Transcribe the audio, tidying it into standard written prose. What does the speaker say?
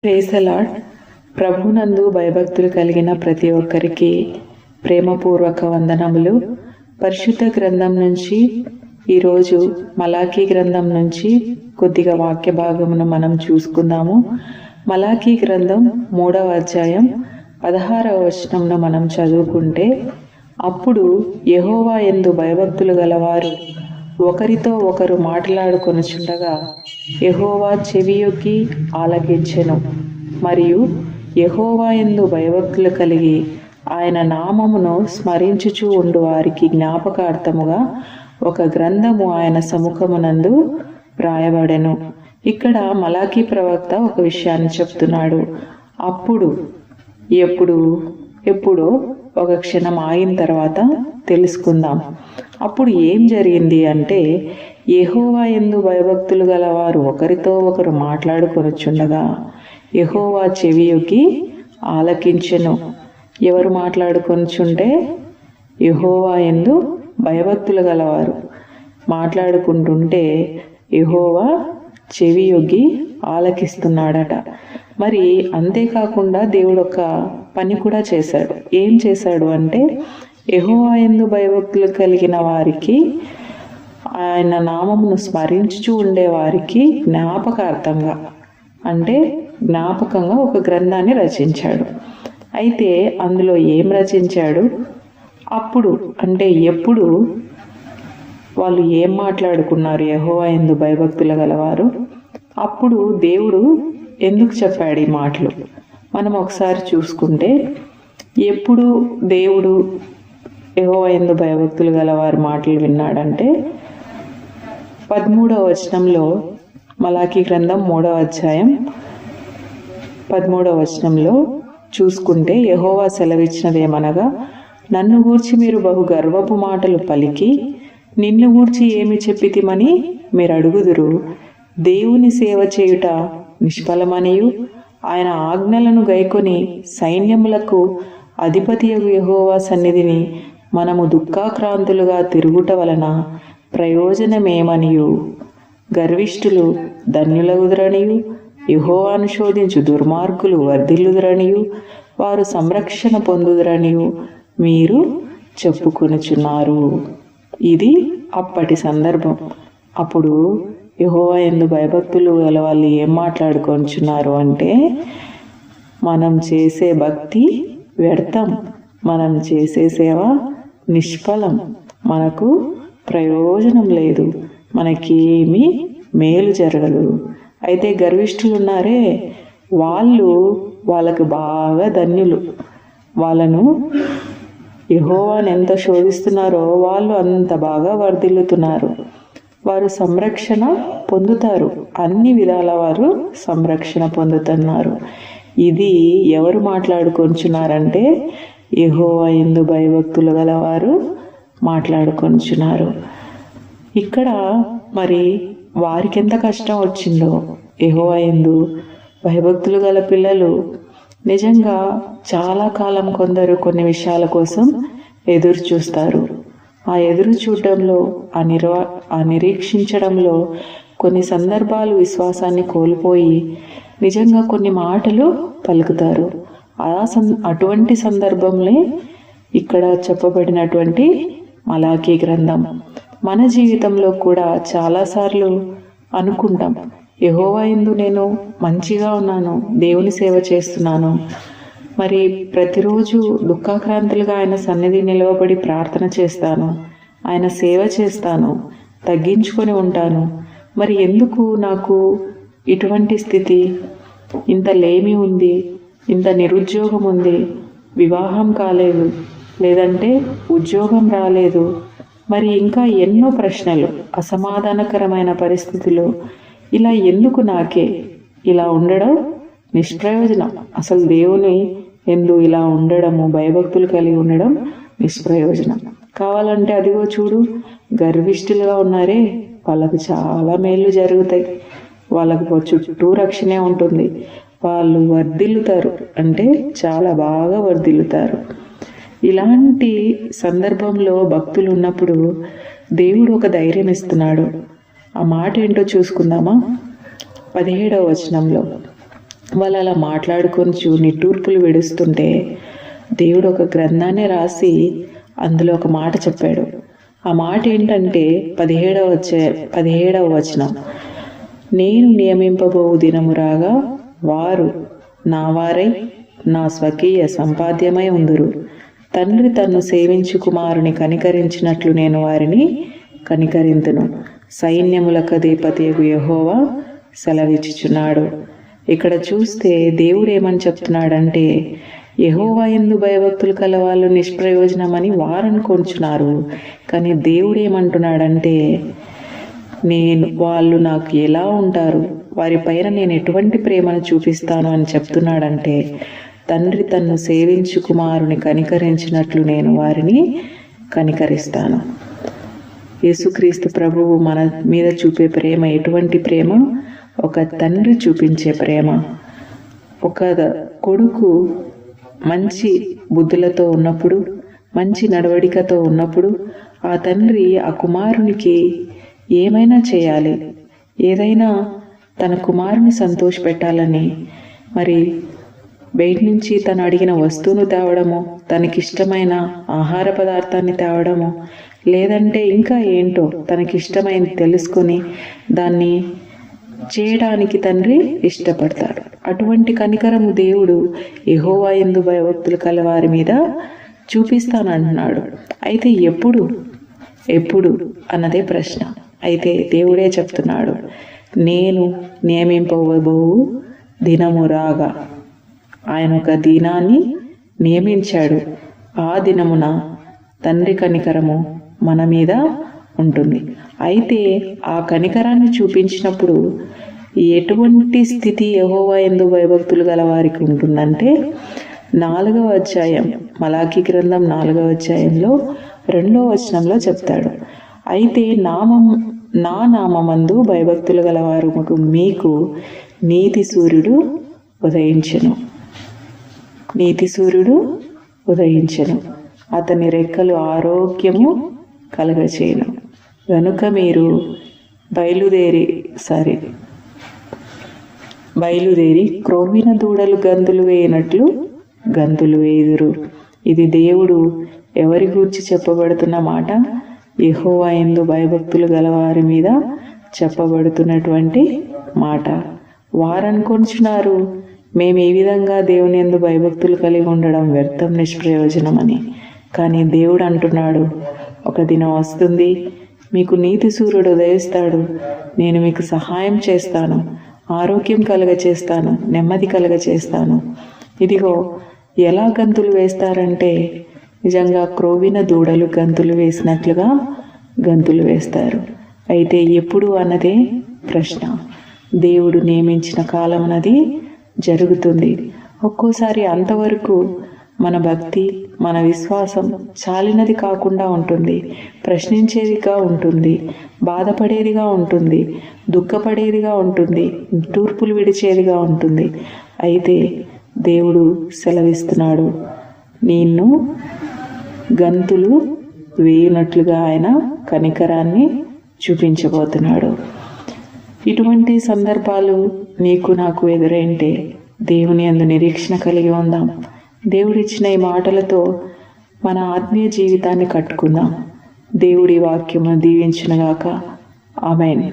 Praise the lord. ప్రభునందు భయభక్తులు కలిగిన ప్రతి ఒక్కరికి ప్రేమపూర్వక వందనములు. పరిశుద్ధ గ్రంథం నుంచి ఈరోజు మలాకీ గ్రంథం నుంచి కొద్దిగా వాక్య భాగమును మనం చూసుకుందాము. మలాకీ గ్రంథం 3వ అధ్యాయం 16వ వచనంలో మనం చదువుకుంటే, అప్పుడు యెహోవా యందు భయభక్తులు గలవారు ఒకరితో ఒకరు మాట్లాడుకొనుచుండగా యెహోవా చెవియొగ్గి ఆలకించెను. మరియు యెహోవా యందు భయభక్తులు కలిగి ఆయన నామమును స్మరించుచూ ఉండు వారికి జ్ఞాపకార్థముగా ఒక గ్రంథము ఆయన సముఖమునందు వ్రాయబడెను. ఇక్కడ మలాకీ ప్రవక్త ఒక విషయాన్ని చెప్తున్నాడు. అప్పుడు ఎప్పుడో ఒక క్షణం ఆగిన తర్వాత తెలుసుకుందాం. అప్పుడు ఏం జరిగింది అంటే, యెహోవా యందు భయభక్తులు గలవారు ఒకరితో ఒకరు మాట్లాడుకొనుచుండగా యెహోవా చెవియొగ్గి ఆలకించెను. ఎవరు మాట్లాడుకొనుచుంటే, యెహోవా యందు భయభక్తులు గలవారు మాట్లాడుకుంటుంటే యెహోవా చెవియొగ్గి ఆలకిస్తున్నాడట. మరి అంతేకాకుండా దేవుడు ఒక పని కూడా చేశాడు. ఏం చేశాడు అంటే, యెహోవా యందు భయభక్తులు కలిగిన వారికి, ఆయన నామమును స్మరించుచూ ఉండే వారికి జ్ఞాపకార్థంగా జ్ఞాపకంగా ఒక గ్రంథాన్ని రచించాడు. అయితే అందులో ఏం రచించాడు? అప్పుడు ఎప్పుడు వాళ్ళు ఏం మాట్లాడుకున్నారు యెహోవా యందు భయభక్తులు గలవారు? అప్పుడు దేవుడు ఎందుకు చెప్పాడు ఈ మాటలు మనం ఒకసారి చూసుకుంటే, ఎప్పుడు దేవుడు యెహోవా యందు భయభక్తులు గలవారి మాటలు విన్నాడంటే, 13వ వచనంలో, మలాకీ గ్రంథం 3వ అధ్యాయం 13వ వచనంలో చూసుకుంటే, యెహోవా సెలవిచ్చినదేమనగా, నన్ను గూర్చి మీరు బహు గర్వపు మాటలు పలికి నిన్ను గూర్చి ఏమి చెప్పితిమని మీరు అడుగుదురు. దేవుని సేవ చేయుట నిష్ఫలమనియు ఆయన ఆజ్ఞలను గైకొని సైన్యములకు అధిపతియగు యెహోవా సన్నిధిని మనము దుఃఖాక్రాంతులుగా తిరుగుట వలన ప్రయోజనమేమనియు, గర్విష్ఠులు ధన్యులగుదురనియు యెహోవాను శోధించు దుర్మార్గులు వర్ధిల్లుదురనియు వారు సంరక్షణ పొందుదురనియు మీరు చెప్పుకొనుచున్నారు. ఇది అప్పటి సందర్భం. అప్పుడు యెహోవా యందు భయభక్తులు గల వాళ్ళు ఏం మాట్లాడుకొనుచున్నారు అంటే, మనం చేసే భక్తి వ్యర్థం, మనం చేసే సేవ నిష్ఫలం, మనకు ప్రయోజనం లేదు, మనకేమీ మేలు జరగదు. అయితే గర్విష్ఠులు ఉన్నారే, వాళ్ళకు బాగా ధన్యులు. వాళ్ళను యెహోవాను ఎంత శోధిస్తున్నారో వాళ్ళు అంత బాగా వర్ధిల్లుతున్నారు. వారు సంరక్షణ పొందుతారు, అన్ని విధాల వారు సంరక్షణ పొందుతున్నారు. ఇది ఎవరు మాట్లాడుకొనుచున్నారంటే, యెహోవా యందు భయభక్తులు గలవారు మాట్లాడుకొనుచున్నారు. ఇక్కడ మరి వారికి ఎంత కష్టం వచ్చిందో, యెహోవా యందు భయభక్తులు గల పిల్లలు నిజంగా చాలా కాలం కొందరు కొన్ని విషయాల కోసం ఎదురు చూస్తారు. ఆ ఎదురు చూడడంలో, ఆ నిరీక్షించడంలో కొన్ని సందర్భాలు విశ్వాసాన్ని కోల్పోయి నిజంగా కొన్ని మాటలు పలుకుతారు. అటువంటి సందర్భంలో ఇక్కడ చెప్పబడినటువంటి మలాకీ గ్రంథం. మన జీవితంలో కూడా చాలాసార్లు అనుకుంటాం, యెహోవా యందు నేను మంచిగా ఉన్నాను, దేవుని సేవ చేస్తున్నాను, మరి ప్రతిరోజు దుఃఖాక్రాంతులుగా ఆయన సన్నిధి నిలవబడి ప్రార్థన చేస్తాను, ఆయన సేవ చేస్తాను, తగ్గించుకొని ఉంటాను, మరి ఎందుకు నాకు ఇటువంటి స్థితి, ఇంత లేమి ఉంది, ఇంత నిరుద్యోగం ఉంది, వివాహం కాలేదు, లేదంటే ఉద్యోగం రాలేదు, మరి ఇంకా ఎన్నో ప్రశ్నలు, అసమాధానకరమైన పరిస్థితులు, ఇలా ఎందుకు నాకే ఇలా ఉండడం నిష్ప్రయోజనం. అసలు దేవుని ఎందు ఇలా ఉండడము, భయభక్తులు కలిగి ఉండడం నిష్ప్రయోజనం. కావాలంటే అదిగో చూడు, గర్విష్ఠులుగా ఉన్నారే, వాళ్ళకు చాలా మేలు జరుగుతాయి, వాళ్ళకు చుట్టూ రక్షణే ఉంటుంది, వాళ్ళు వర్ధిల్లుతారు, చాలా బాగా వర్ధిల్లుతారు. ఇలాంటి సందర్భంలో భక్తులు ఉన్నప్పుడు దేవుడు ఒక ధైర్యం ఇస్తున్నాడు. ఆ మాట ఏంటో చూసుకుందామా? 17వ వచనంలో, వాళ్ళు అలా మాట్లాడుకొని నిట్టూర్పులు విడుస్తుంటే దేవుడు ఒక గ్రంథాన్ని రాసి అందులో ఒక మాట చెప్పాడు. ఆ మాట ఏంటంటే 17వ వచనం, నేను నియమింపబోవు దినము రాగా వారు నా వారై నా స్వకీయ సంపాద్యమై ఉందురు. తండ్రి తన్ను సేవించు కుమారుని కనికరించినట్లు నేను వారిని కనికరింతును. సైన్యములకు అధిపతియగు యెహోవా సెలవిచ్చుచున్నాడు. ఇక్కడ చూస్తే దేవుడు ఏమని చెప్తున్నాడంటే, యెహోవా యందు భయభక్తులు కలవాళ్ళు నిష్ప్రయోజనమని వారు అనుకుంటున్నారు. కానీ దేవుడు ఏమంటున్నాడంటే, వాళ్ళు నాకు ఎలా ఉంటారు, వారిపైన నేను ఎటువంటి ప్రేమను చూపిస్తాను అని చెప్తున్నాడంటే, తండ్రి తన్ను సేవించు కుమారుని కనికరించినట్లు నేను వారిని కనికరిస్తాను. యేసుక్రీస్తు ప్రభువు మన మీద చూపే ప్రేమ ఎటువంటి ప్రేమ? ఒక తండ్రి చూపించే ప్రేమ. ఒక కొడుకు మంచి బుద్ధులతో ఉన్నప్పుడు, మంచి నడవడికతో ఉన్నప్పుడు ఆ తండ్రి ఆ కుమారునికి ఏమైనా చేయాలి, ఏదైనా తన కుమారుని సంతోషపెట్టాలని మరి బయట నుంచి తను అడిగిన వస్తువును తేవడము, తనకిష్టమైన ఆహార పదార్థాన్ని తేవడము, లేదంటే ఇంకా ఏంటో తనకిష్టమైనది తెలుసుకొని దాన్ని చేయడానికి తండ్రి ఇష్టపడతాడు. అటువంటి కనికరము దేవుడు యెహోవా యందు భయభక్తులు కలవారి మీద చూపిస్తానంటున్నాడు. అయితే ఎప్పుడు అన్నదే ప్రశ్న. అయితే దేవుడే చెప్తున్నాడు, నేను నియమింపబోవు దినము రాగా. ఆయన ఒక దినాన్ని నియమించాడు. ఆ దినమున తండ్రి కనికరము మన మీద ఉంటుంది. అయితే ఆ కనికరాన్ని చూపించినప్పుడు ఎటువంటి స్థితి యెహోవా యందు భయభక్తులు గల వారికి ఉంటుందంటే, 4వ అధ్యాయం మలాకీ గ్రంథం 4వ అధ్యాయంలో 2వ వచనంలో చెప్తాడు, అయితే నా నామమందు భయభక్తులు గలవారు మీకు నీతి సూర్యుడు ఉదయించెను, అతని రెక్కలు ఆరోగ్యము కలగచేయను. గనుక మీరు బయలుదేరి క్రొవ్విన దూడలు గంతులు వేయనట్లు గంతులు వేయుదురు. ఇది దేవుడు ఎవరి గూర్చి చెప్పబడుతున్న మాట? యెహోవా యందు భయభక్తులు గలవారి మీద చెప్పబడుతున్నటువంటి మాట. వారనుకొంచున్నారు మేము ఈ విధంగా దేవుని యందు భయభక్తులు కలిగి ఉండడం వ్యర్థం, నిష్ప్రయోజనమని. కానీ దేవుడు అంటున్నాడు, ఒక దినం వస్తుంది, మీకు నీతి సూర్యుడు ఉదయిస్తాడు, నేను మీకు సహాయం చేస్తాను, ఆరోగ్యం కలగచేస్తాను, నెమ్మది కలగచేస్తాను. ఇదిగో ఎలా గంతులు వేస్తారంటే, నిజంగా క్రొవ్విన దూడలు గంతులు వేసినట్లుగా గంతులు వేస్తారు. అయితే ఎప్పుడు అన్నదే ప్రశ్న. దేవుడు నియమించిన కాలం అన్నది జరుగుతుంది. ఒక్కోసారి అంతవరకు మన భక్తి, మన విశ్వాసం చాలినది కాకుండా ఉంటుంది, ప్రశ్నించేదిగా ఉంటుంది, బాధపడేదిగా ఉంటుంది, దుఃఖపడేదిగా ఉంటుంది, తూర్పులు విడిచేదిగా ఉంటుంది. అయితే దేవుడు సెలవిస్తున్నాడు, నిన్ను గంతులు వేయునట్లుగా ఆయన కనికరాన్ని చూపించబోతున్నాడు. ఇటువంటి సందర్భాలు నీకు నాకు ఎదురైంటే దేవుని యందు నిరీక్షణ కలిగి ఉందాం. దేవుడిచ్చిన ఈ మాటలతో మన ఆత్మీయ జీవితాన్ని కట్టుకుందాం. దేవుడి వాక్యము దీవించునుగాక. ఆమేన్.